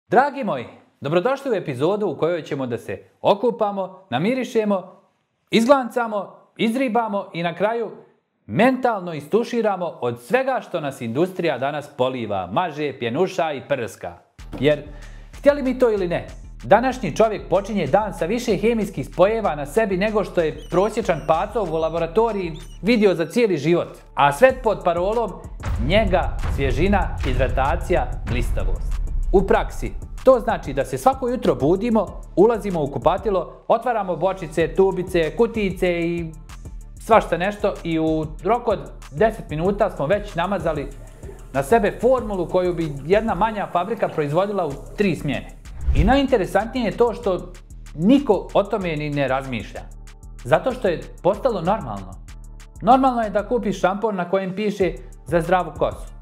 Dragi moji, dobrodošli u epizodu u kojoj ćemo da se okupamo, namirišemo, izglancamo, izribamo i na kraju mentalno istuširamo od svega što nas industrija danas poliva, maže, pjenuša i prska. Jer, htjeli mi to ili ne, današnji čovjek počinje dan sa više hemijskih spojeva na sebi nego što je prosječan pacov u laboratoriji vidio za cijeli život. A sve pod parolom njega, svježina, hidratacija, blistavost. U praksi, to znači da se svako jutro budimo, ulazimo u kupatilo, otvaramo bočice, tubice, kutijice i svašta nešto i u roku od 10 minuta smo već namazali na sebe formulu koju bi jedna manja fabrika proizvodila u 3 smjene. I najinteresantnije je to što niko o tome ni ne razmišlja. Zato što je postalo normalno. Normalno je da kupiš šampon na kojem piše za zdravu kosu.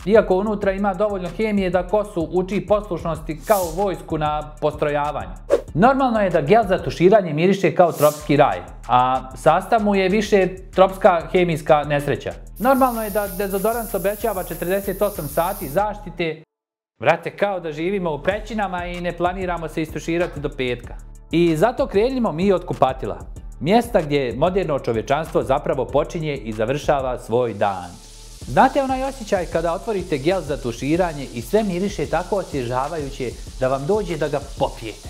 Iako unutra ima dovoljno hemije da kosu uči poslušnosti kao vojsku na postrojavanju. Normalno je da gel za tuširanje miriše kao tropski raj, a sastav mu je više tropska hemijska nesreća. Normalno je da dezodorans obećava 48 sati zaštite, vrate, kao da živimo u pećinama i ne planiramo se istuširati do petka. I zato krenimo mi od kupatila, mjesta gdje moderno čovječanstvo zapravo počinje i završava svoj dan. Znate onaj osjećaj kada otvorite gel za tuširanje i sve miriše tako osvježavajuće da vam dođe da ga popijete?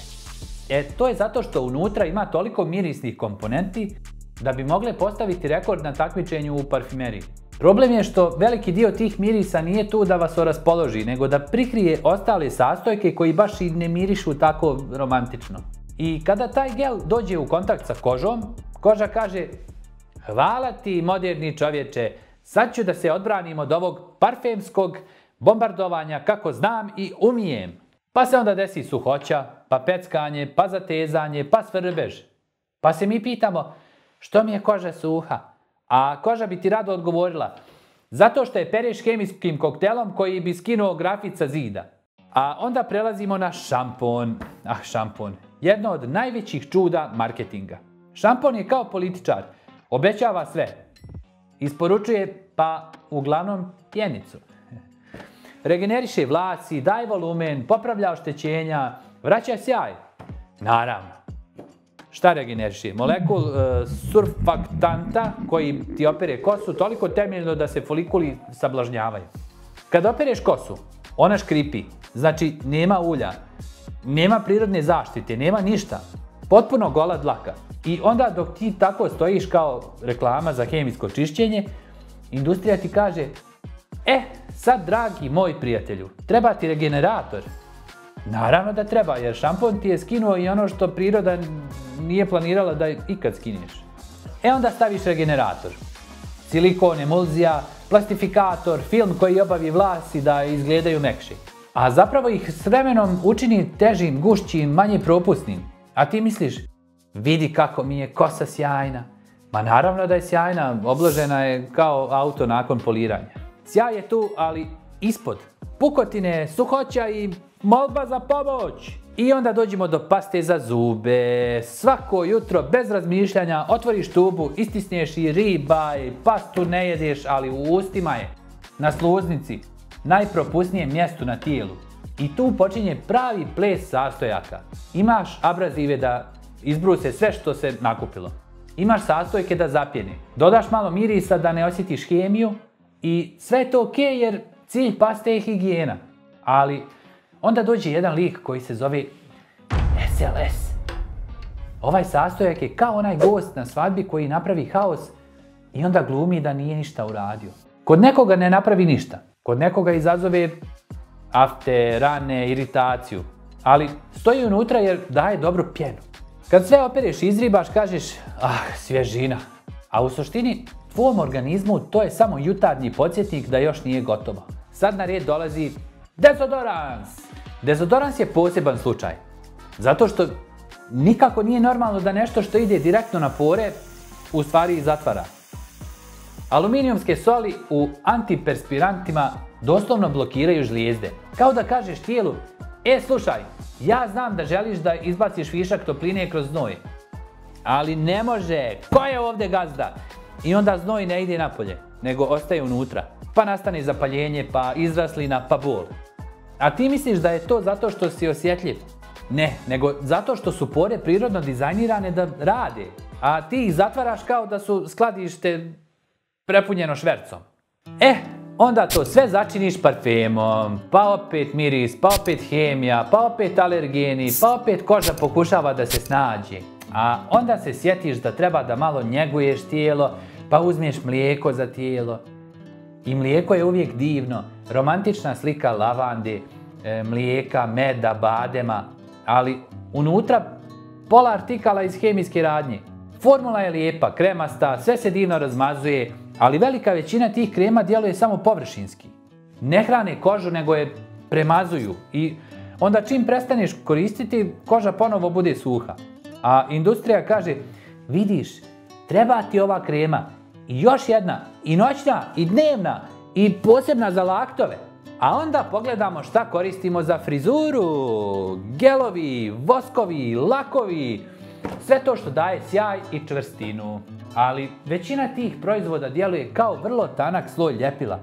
To je zato što unutra ima toliko mirisnih komponenti da bi mogle postaviti rekord na takmičenju u parfumeriji. Problem je što veliki dio tih mirisa nije tu da vas oraspoloži, nego da prikrije ostale sastojke koji baš i ne mirišu tako romantično. I kada taj gel dođe u kontakt sa kožom, koža kaže: hvala ti moderni čovječe, sad ću da se odbranim od ovog parfemskog bombardovanja kako znam i umijem. Pa se onda desi suhoća, pa peckanje, pa zatezanje, pa svrbež. Pa se mi pitamo, što mi je koža suha? A koža bi ti rado odgovorila, zato što je pereš hemijskim koktelom koji bi skinuo grafit sa zida. A onda prelazimo na šampon. Šampon. Jedno od najvećih čuda marketinga. Šampon je kao političar. Obećava sve. Isporučuje, pa uglavnom, pjenicu. Regeneriše vlasi, daje volumen, popravlja oštećenja, vraća sjaj. Naravno. Šta regeneriše? Molekul surfaktanta koji ti opere kosu toliko temeljno da se folikuli sablažnjavaju. Kad opereš kosu, ona škripi. Znači, nema ulja, nema prirodne zaštite, nema ništa. Potpuno gola dlaka. I onda dok ti tako stojiš kao reklama za hemijsko čišćenje, industrija ti kaže: sad dragi moj prijatelju, treba ti regenerator. Naravno da treba, jer šampon ti je skinuo i ono što priroda nije planirala da ikad skineš. Onda staviš regenerator. Silikon, emulzija, plastifikator, film koji obavi vlasi da izgledaju mekši. A zapravo ih s vremenom učini težim, gušćim, manje propusnim. A ti misliš, vidi kako mi je kosa sjajna. Ma naravno da je sjajna, obložena je kao auto nakon poliranja. Sjaj je tu, ali ispod. Pukotine, suhoća i molba za pomoć. I onda dođemo do paste za zube. Svako jutro, bez razmišljanja, otvoriš tubu, istisneš i ribaj, pastu ne jedeš, ali u ustima je. Na sluznici, najpropusnijem mjestu na tijelu. I tu počinje pravi ples sastojaka. Imaš abrazive da izbruse sve što se nakupilo. Imaš sastojke da zapjene. Dodaš malo mirisa da ne osjetiš hemiju i sve je to ok jer cilj paste je higijena. Ali onda dođe jedan lik koji se zove SLS. Ovaj sastojak je kao onaj gost na svadbi koji napravi haos i onda glumi da nije ništa uradio. Kod nekoga ne napravi ništa. Kod nekoga izazove afte, rane, iritaciju. Ali stoji unutra jer daje dobru pjenu. Kad sve opereš i izribaš, kažeš, svježina. A u suštini, tvom organizmu to je samo jutarnji podsjetnik da još nije gotovo. Sad na red dolazi dezodorans. Dezodorans je poseban slučaj. Zato što nikako nije normalno da nešto što ide direktno na pore u stvari zatvara. Aluminijumske soli u antiperspirantima doslovno blokiraju žlijezde. Kao da kažeš tijelu, slušaj, ja znam da želiš da izbaciš višak topline kroz znoj. Ali ne može, ko je ovdje gazda? I onda znoj ne ide napolje, nego ostaje unutra. Pa nastane zapaljenje, pa izraslina, pa bol. A ti misliš da je to zato što si osjetljiv? Ne, nego zato što su pore prirodno dizajnirane da rade, a ti ih zatvaraš kao da su skladište prepunjeno švercom. Onda to sve začiniš parfemom, pa opet miris, pa opet hemija, pa opet alergeni, pa opet koža pokušava da se snađe. A onda se sjetiš da treba da malo njeguješ tijelo, pa uzmeš mlijeko za tijelo. I mlijeko je uvijek divno, romantična slika lavande, mlijeka, meda, badema, ali unutra pola artikala iz hemijske radnje. Formula je lijepa, kremasta, sve se divno razmazuje, ali velika većina tih krema djeluje samo površinski. Ne hrane kožu, nego je premazuju i onda čim prestaneš koristiti, koža ponovo bude suha. A industrija kaže, vidiš, treba ti ova krema i još jedna, i noćna, i dnevna, i posebna za laktove. A onda pogledamo šta koristimo za frizuru, gelovi, voskovi, lakovi, sve to što daje sjaj i čvrstinu. Ali većina tih proizvoda djeluje kao vrlo tanak sloj ljepila.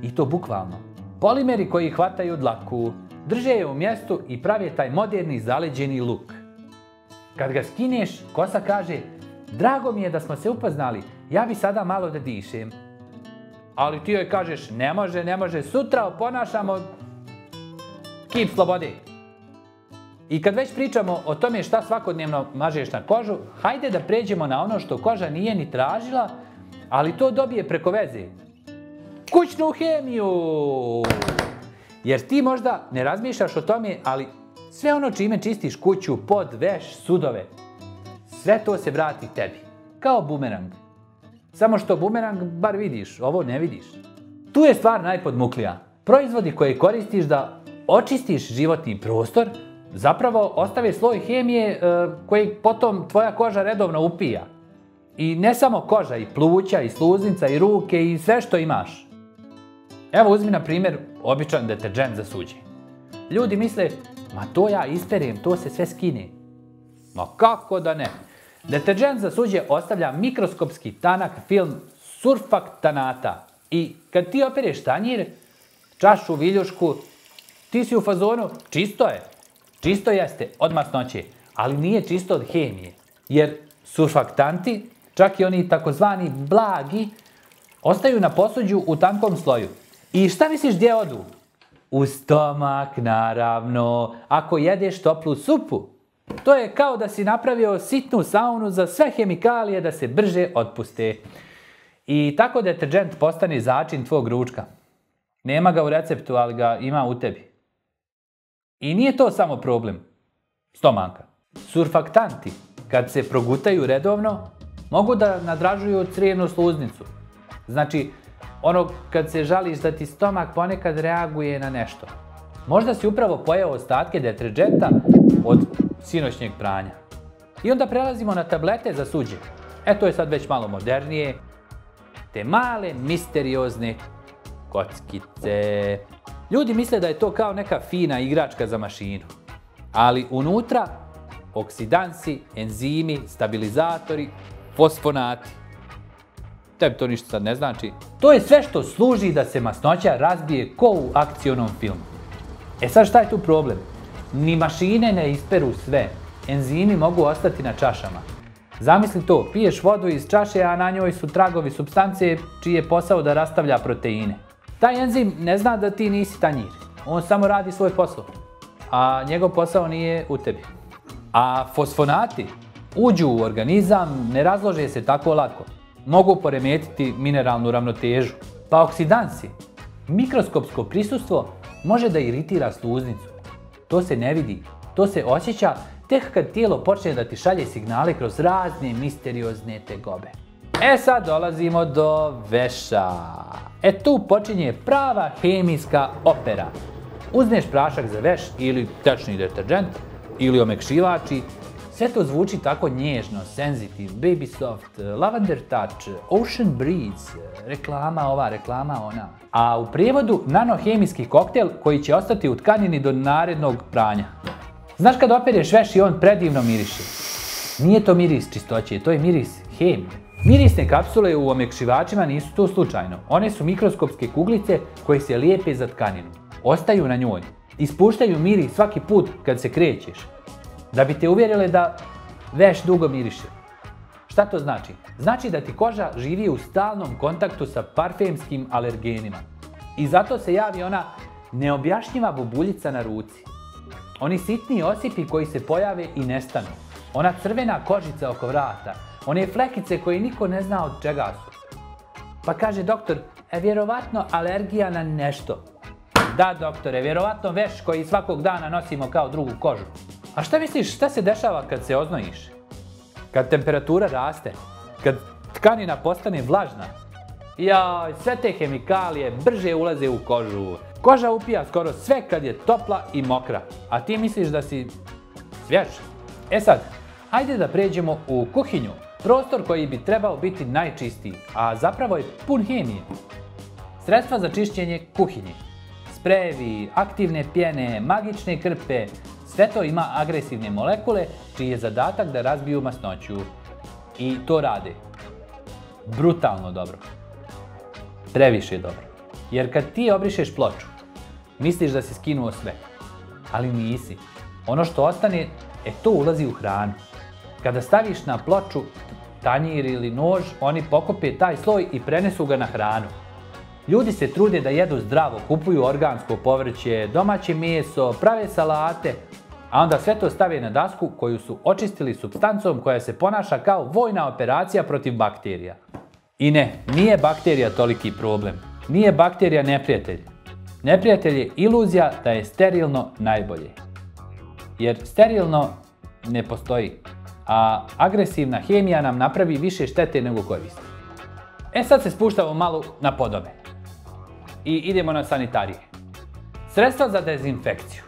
I to bukvalno. Polimeri koji hvataju dlaku, drže je u mjestu i prave taj moderni zaleđeni luk. Kad ga skineš, kosa kaže, drago mi je da smo se upoznali, ja bi sada malo da dišem. Ali ti joj kažeš, ne može, sutra oponašamo kip slobode. I kad već pričamo o tome šta svakodnevno mažeš na kožu, hajde da pređemo na ono što koža nije ni tražila, ali to dobije preko veze. Kućnu hemiju! Jer ti možda ne razmišljaš o tome, ali sve ono čime čistiš kuću, pod, veš, sudove, sve to se vrati tebi. Kao bumerang. Samo što bumerang bar vidiš, ovo ne vidiš. Tu je stvar najpodmuklija. Proizvodi koje koristiš da očistiš životni prostor, zapravo ostave sloj hemije koji potom tvoja koža redovno upija. I ne samo koža, i pluća, i sluznica, i ruke, i sve što imaš. Evo uzmi na primjer običan deterdžent za suđe. Ljudi misle, ma to ja isperem, to se sve skine. Ma kako da ne? Deterdžent za suđe ostavlja mikroskopski tanak film surfaktanata. I kad ti opereš tanjir, čašu, viljušku, ti si u fazonu, čisto je. Čisto jeste, od masnoće, ali nije čisto od hemije. Jer surfaktanti, čak i oni takozvani blagi, ostaju na posuđu u tankom sloju. I šta misliš gdje odu? U stomak, naravno, ako jedeš toplu supu. To je kao da si napravio sitnu saunu za sve hemikalije da se brže otpuste. I tako deterdžent postane začin tvog ručka. Nema ga u receptu, ali ga ima u tebi. I nije to samo problem stomaka. Surfaktanti, kad se progutaju redovno, mogu da nadražuju crijevnu sluznicu. Znači, kad se žališ da ti stomak ponekad reaguje na nešto. Možda si upravo pojeo ostatke deterdženta od sinoćnjeg pranja. I onda prelazimo na tablete za suđe. To je sad već malo modernije. Te male, misteriozne kockice. Ljudi misle da je to kao neka fina igračka za mašinu. Ali unutra oksidansi, enzimi, stabilizatori, fosfonati. Tebi to ništa sad ne znači. To je sve što služi da se masnoća razbije ko u akcionom filmu. Sad šta je tu problem? Ni mašine ne isperu sve. Enzimi mogu ostati na čašama. Zamisli to, piješ vodu iz čaše, a na njoj su tragovi supstance čiji je posao da rastavlja proteine. Taj enzim ne zna da ti nisi tanjir. On samo radi svoj posao. A njegov posao nije u tebi. A fosfonati uđu u organizam, ne razlože se tako lako. Mogu poremetiti mineralnu ravnotežu. Pa oksidansi, mikroskopsko prisustvo može da iritira sluznicu. To se ne vidi, to se osjeća tek kad tijelo počne da ti šalje signale kroz razne misteriozne tegobe. Sad dolazimo do veša. Tu počinje prava hemijska opera. Uzmeš prašak za veš ili tečni deterdžent ili omekšivači. Sve to zvuči tako nježno, senzitive, baby soft, lavender touch, ocean breeze, reklama ova, reklama ona. A u prijevodu nanohemijski koktel koji će ostati u tkanini do narednog pranja. Znaš kad opereš veš i on predivno miriše? Nije to miris čistoće, to je miris hemije. Mirisne kapsule u omekšivačima nisu tu slučajno. One su mikroskopske kuglice koje se lijepe za tkaninu. Ostaju na njoj Ispuštaju miris svaki put kad se krećeš, da bi te uvjerile da veš dugo miriše. Šta to znači? Znači da ti koža živi u stalnom kontaktu sa parfemskim alergenima. I zato se javi ona neobjašnjiva bubuljica na ruci. Oni sitni osipi koji se pojave i nestanu. Ona crvena kožica oko vrata. One flekice koje niko ne zna od čega su. Pa kaže doktor, vjerovatno alergija na nešto. Da doktore, vjerovatno veš koji svakog dana nosimo kao drugu kožu. A šta misliš, šta se dešava kad se oznojiš? Kad temperatura raste? Kad tkanina postane vlažna? Jaj, sve te hemikalije brže ulaze u kožu. Koža upija skoro sve kad je topla i mokra. A ti misliš da si svjež? Sad, hajde da pređemo u kuhinju. Prostor koji bi trebao biti najčistiji, a zapravo je pun hemije. Sredstva za čišćenje kuhinje. Sprejevi, aktivne pjene, magične krpe, sve to ima agresivne molekule čiji je zadatak da razbiju masnoću. I to rade. Brutalno dobro. Previše dobro. Jer kad ti obrišeš ploču, misliš da si skinuo sve. Ali nisi. Ono što ostane, to ulazi u hranu. Kada staviš na ploču tanjir ili nož, oni pokope taj sloj i prenesu ga na hranu. Ljudi se trude da jedu zdravo, kupuju organsko povrće, domaće meso, prave salate, a onda sve to stave na dasku koju su očistili supstancom koja se ponaša kao vojna operacija protiv bakterija. I ne, nije bakterija toliki problem. Nije bakterija neprijatelj. Neprijatelj je iluzija da je sterilno najbolje. Jer sterilno ne postoji, a agresivna hemija nam napravi više štete nego koristi. Sad se spuštamo malo na podobe. I idemo na sanitarije. Sredstva za dezinfekciju.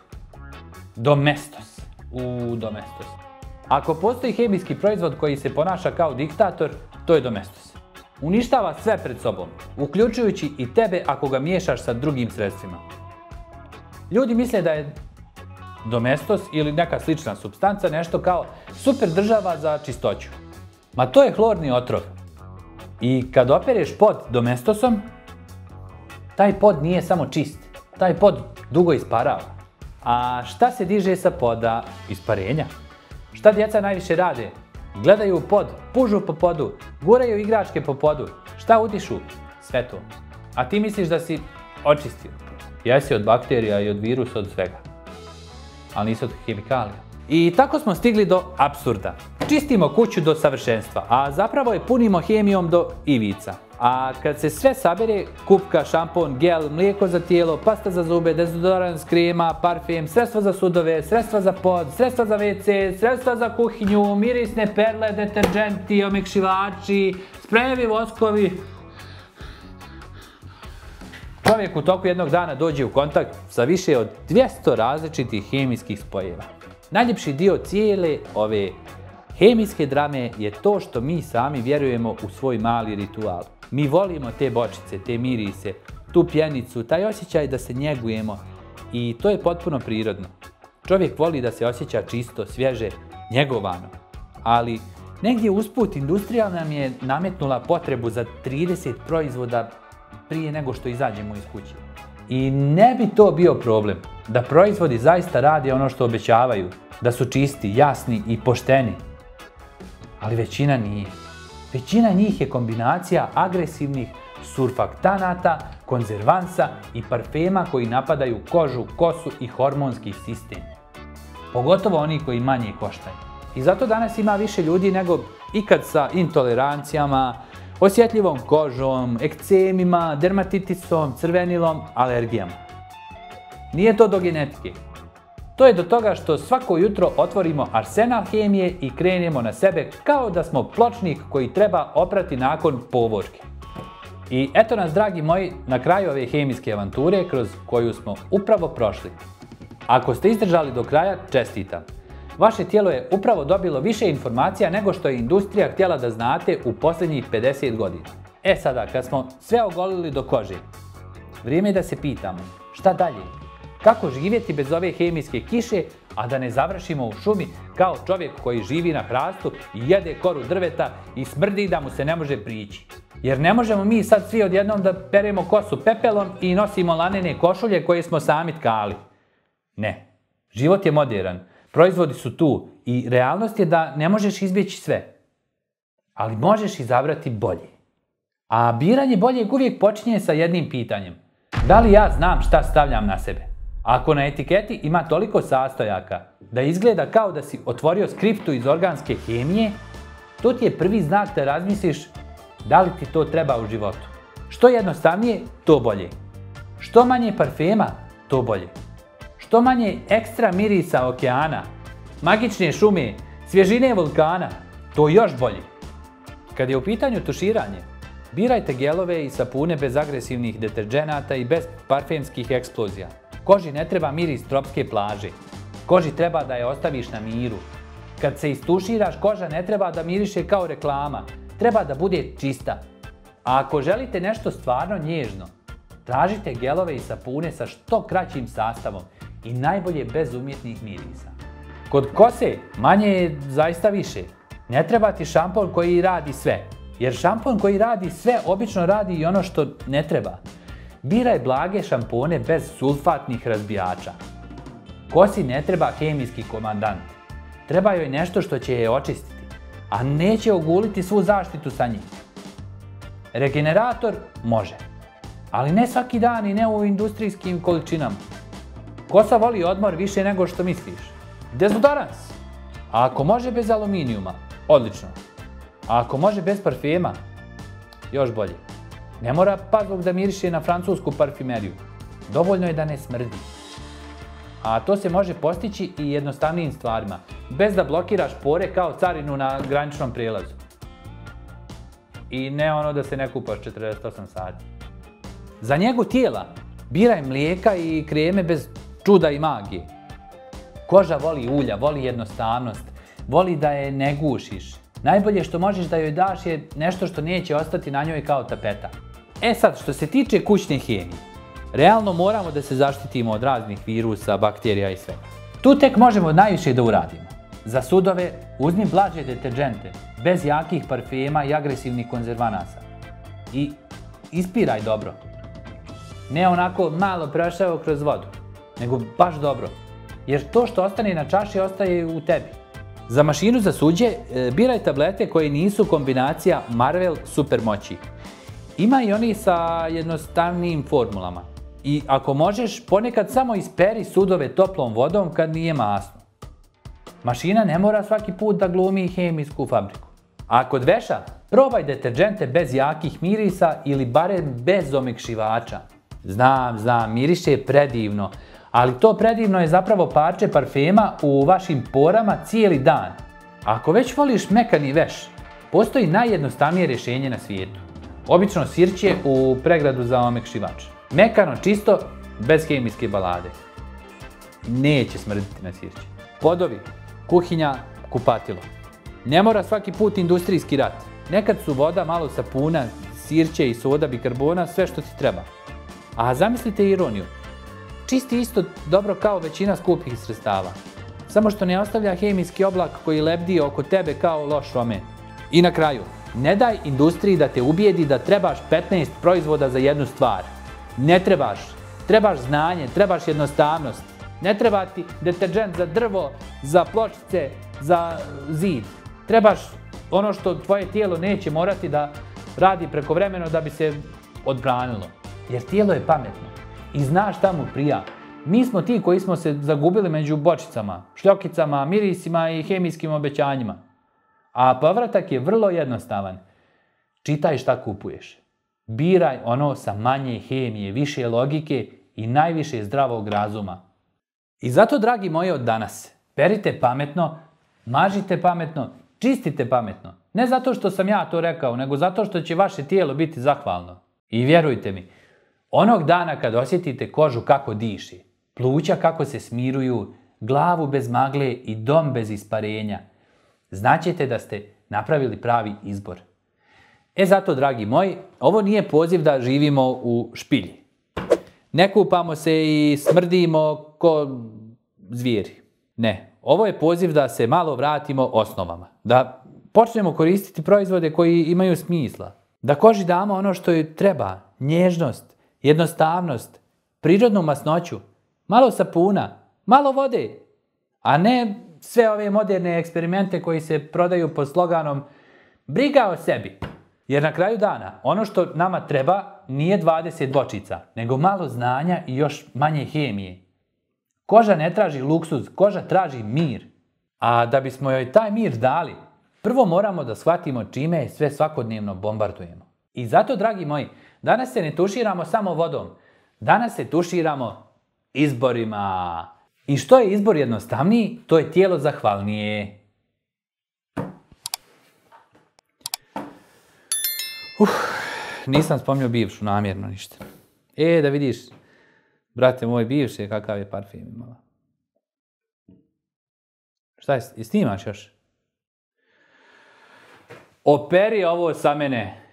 Domestos. Domestos. Ako postoji hemijski proizvod koji se ponaša kao diktator, to je Domestos. Uništava sve pred sobom, uključujući i tebe ako ga miješaš sa drugim sredstvima. Ljudi misle da je Domestos ili neka slična supstanca nešto kao super država za čistoću. Ma to je hlorni otrov. I kad opereš pod Domestosom, taj pod nije samo čist, taj pod dugo isparava. A šta se diže sa poda? Isparenja. Šta djeca najviše rade? Gledaju u pod, pužu po podu, guraju igračke po podu. Šta udišu? Sve to. A ti misliš da si očistio. Jesi od bakterija i od virusa, od svega. Ali nisi od hemikalija. I tako smo stigli do apsurda. Čistimo kuću do savršenstva, a zapravo je punimo hemijom do ivica. A kad se sve sabere, kupka, šampon, gel, mlijeko za tijelo, pasta za zube, dezodorans, krema, parfem, sredstva za sudove, sredstva za pod, sredstva za WC, sredstva za kuhinju, mirisne perle, deterđenti, omekšivači, sprejevi, voskovi. Čovjek u toku jednog dana dođe u kontakt sa više od 200 različitih hemijskih spojeva. Najljepši dio cijele ove hemijske drame je to što mi sami vjerujemo u svoj mali ritual. Mi volimo te bočice, te mirise, tu pjenicu, taj osjećaj da se njegujemo i to je potpuno prirodno. Čovjek voli da se osjeća čisto, svježe, njegovano. Ali negdje usput industrija nam je nametnula potrebu za 30 proizvoda prije nego što izađemo iz kuće. I ne bi to bio problem, da proizvodi zaista rade ono što obećavaju, da su čisti, jasni i pošteni. Ali većina nije. Većina njih je kombinacija agresivnih surfaktanata, konzervansa i parfema koji napadaju kožu, kosu i hormonski sistem. Pogotovo oni koji manje koštaju. I zato danas ima više ljudi nego ikad sa intolerancijama, osjetljivom kožom, ekcemima, dermatitisom, crvenilom, alergijama. Nije to do genetike. To je do toga što svako jutro otvorimo arsenal hemije i krenemo na sebe kao da smo pločnik koji treba oprati nakon povorke. I eto nas, dragi moji, na kraju ove hemijske avanture kroz koju smo upravo prošli. Ako ste izdržali do kraja, čestitam. Vaše tijelo je upravo dobilo više informacija nego što je industrija htjela da znate u posljednjih 50 godina. Sada, kad smo sve ogolili do kože, vrijeme je da se pitamo, šta dalje? Kako živjeti bez ove hemijske kiše, a da ne završimo u šumi kao čovjek koji živi na hrastu i jede koru drveta i smrdi da mu se ne može prići? Jer ne možemo mi sad svi odjednom da peremo kosu pepelom i nosimo lanene košulje koje smo sami tkali. Ne. Život je moderan, proizvodi su tu i realnost je da ne možeš izbjeći sve. Ali možeš izabrati bolje. A biranje boljeg uvijek počinje sa jednim pitanjem. Da li ja znam šta stavljam na sebe? Ako na etiketi ima toliko sastojaka da izgleda kao da si otvorio skriptu iz organske hemije, to ti je prvi znak da razmisliš da li ti to treba u životu. Što jednostavnije, to bolje. Što manje parfema, to bolje. Što manje ekstra mirisa okeana, magične šume, svježine vulkana, to još bolje. Kad je u pitanju tuširanje, birajte gelove i sapune bez agresivnih deterđenata i bez parfemskih eksplozija. Koži ne treba miris tropske plaže. Koži treba da je ostaviš na miru. Kad se istuširaš, koža ne treba da miriše kao reklama. Treba da bude čista. A ako želite nešto stvarno nježno, tražite gelove i sapune sa što kraćim sastavom i najbolje bez umjetnih mirisa. Kod kose manje je zaista više. Ne treba ti šampon koji radi sve. Jer šampon koji radi sve obično radi i ono što ne treba. Biraj blage šampone bez sulfatnih razbijača. Kosi ne treba hemijski komandant. Treba joj nešto što će je očistiti, a neće oguliti svu zaštitu sa njim. Regenerator može, ali ne svaki dan i ne u industrijskim količinama. Kosa voli odmor više nego što misliš. Dezodorans. A ako može bez aluminijuma, odlično. A ako može bez parfema, još bolje. Ne mora pazluk da miriše na francusku parfimeriju. Dovoljno je da ne smrdi. A to se može postići i jednostavnijim stvarima, bez da blokiraš pore kao carinu na graničnom prijelazu. I ne ono da se ne kupaš 48 sati. Za njegu tijela biraj mlijeka i kreme bez čuda i magije. Koža voli ulja, voli jednostavnost, voli da je ne gušiš. Najbolje što možeš da joj daš je nešto što neće ostati na njoj kao tapeta. E sad, što se tiče kućne hemije, realno moramo da se zaštitimo od raznih virusa, bakterija i svega. Tu tek možemo najviše da uradimo. Za sudove uzmi blaže deterđente, bez jakih parfema i agresivnih konzervanasa. I ispiraj dobro. Ne onako malo prošao kroz vodu, nego baš dobro. Jer to što ostane na čaši ostaje u tebi. Za mašinu za suđe biraj tablete koje nisu kombinacija Marvel supermoći. Ima i oni sa jednostavnijim formulama. I ako možeš, ponekad samo isperi sudove toplom vodom kad nije masno. Mašina ne mora svaki put da glumi hemijsku fabriku. A kod veša, probaj deterđente bez jakih mirisa ili barem bez omekšivača. Znam, miriše predivno, ali to predivno je zapravo parče parfema u vašim porama cijeli dan. Ako već voliš mekani veš, postoji najjednostavnije rješenje na svijetu. Obično sirće u pregradu za omekšivač. Mekano, čisto, bez hemijske balade. Neće smrditi na sirće. Podovi, kuhinja, kupatilo. Ne mora svaki put industrijski rat. Nekad su voda, malo sapuna, sirće i soda bikarbona sve što ti treba. A zamislite ironiju. Čisti isto dobro kao većina skupih sredstava. Samo što ne ostavlja hemijski oblak koji lebdi oko tebe kao loš romen. I na kraju, ne daj industriji da te ubijedi da trebaš 15 proizvoda za jednu stvar. Ne trebaš. Trebaš znanje, trebaš jednostavnost. Ne treba ti deterđent za drvo, za pločice, za zid. Trebaš ono što tvoje tijelo neće morati da radi prekovremeno da bi se odbranilo. Jer tijelo je pametno i zna šta mu prija. Mi smo ti koji smo se zagubili među bočicama, šljokicama, mirisima i hemijskim obećanjima. A povratak je vrlo jednostavan. Čitaj šta kupuješ. Biraj ono sa manje hemije, više logike i najviše zdravog razuma. I zato, dragi moji, od danas, perite pametno, mažite pametno, čistite pametno. Ne zato što sam ja to rekao, nego zato što će vaše tijelo biti zahvalno. I vjerujte mi, onog dana kad osjetite kožu kako diši, pluća kako se smiruju, glavu bez magle i dom bez isparenja, znaćete da ste napravili pravi izbor. E zato, dragi moji, ovo nije poziv da živimo u špilji. Ne kupamo se i smrdimo ko zvijeri. Ne, ovo je poziv da se malo vratimo osnovama. Da počnemo koristiti proizvode koji imaju smisla. Da koži damo ono što joj treba, nježnost, jednostavnost, prirodnu masnoću, malo sapuna, Malo vode. A ne sve ove moderne eksperimente koji se prodaju pod sloganom briga o sebi. Jer na kraju dana, ono što nama treba nije 20 bočica, nego malo znanja i još manje hemije. Koža ne traži luksuz, koža traži mir. A da bismo joj taj mir dali, prvo moramo da shvatimo čime je sve svakodnevno bombardujemo. I zato, dragi moji, danas se ne tuširamo samo vodom. Danas se tuširamo izborima. I što je izbor jednostavniji, to je tijelo zahvalnije. Nisam spomnio bivšu namjerno ništa. Da vidiš, brate moj, bivše kakav je parfem imala. Šta je, snimaš još? Operi ovo sa mene.